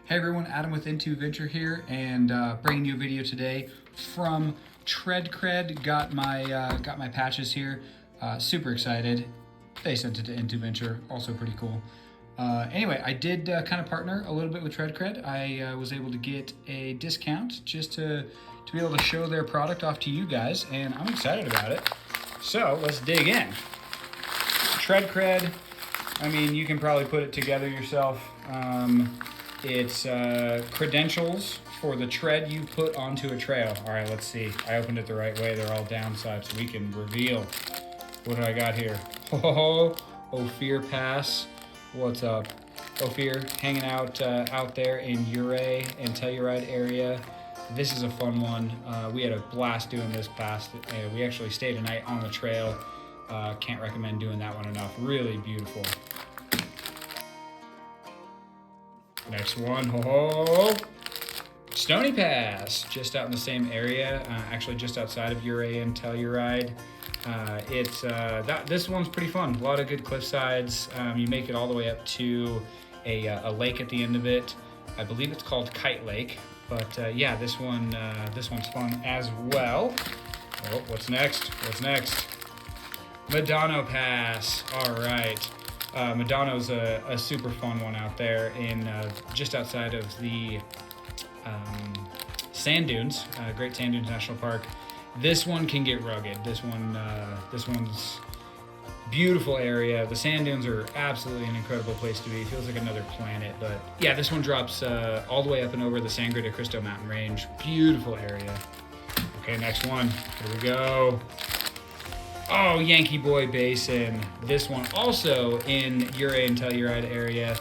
Hey everyone, Adam with IntoVenture here, and bringing you a video today from Cred. Got my patches here. Super excited. They sent it to IntoVenture, also pretty cool. Anyway, I did kind of partner a little bit with Cred. I was able to get a discount just to be able to show their product off to you guys, and I'm excited about it. So let's dig in. Cred. I mean, you can probably put it together yourself. It's credentials for the tread you put onto a trail. All right, let's see. I opened it the right way. They're all downside, so we can reveal. What do I got here? Oh, Ophir Pass. What's up? Ophir, hanging out there in Ouray and Telluride area. This is a fun one. We had a blast doing this pass. We actually stayed a night on the trail. Can't recommend doing that one enough. Really beautiful. Next one, Stony Pass, just out in the same area, actually just outside of Ouray and Telluride. This one's pretty fun. A lot of good cliff sides. You make it all the way up to a lake at the end of it. I believe it's called Kite Lake, but yeah, this one's fun as well. Oh, what's next? Medano Pass. All right. Medano's a super fun one out there in just outside of the sand dunes, Great Sand Dunes National Park. This one can get rugged. This one's beautiful area. The sand dunes are absolutely an incredible place to be. It feels like another planet, but yeah, this one drops all the way up and over the Sangre de Cristo mountain range. Beautiful area. Okay, next one. Here we go. Oh, Yankee Boy Basin. This one also in Ouray and Telluride area.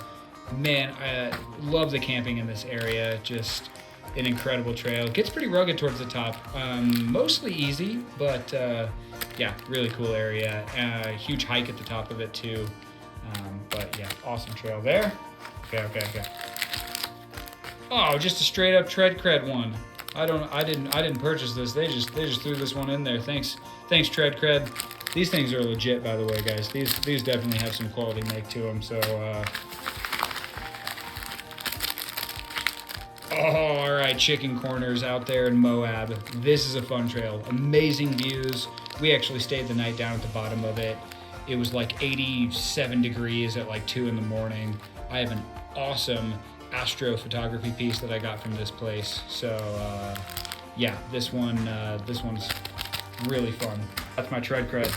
Man, I love the camping in this area. Just an incredible trail. Gets pretty rugged towards the top. Mostly easy, but yeah, really cool area. Huge hike at the top of it too. But yeah, awesome trail there. Okay. Oh, just a straight up Cred one. I didn't purchase this. They just threw this one in there. Thanks Cred. These things are legit, by the way, guys. These definitely have some quality make to them. So oh, all right, chicken corners out there in Moab. This is a fun trail. Amazing views. We actually stayed the night down at the bottom of it. It was like 87 degrees at like 2 in the morning. I have an awesome astrophotography piece that I got from this place. So yeah, this one's really fun. That's my Cred.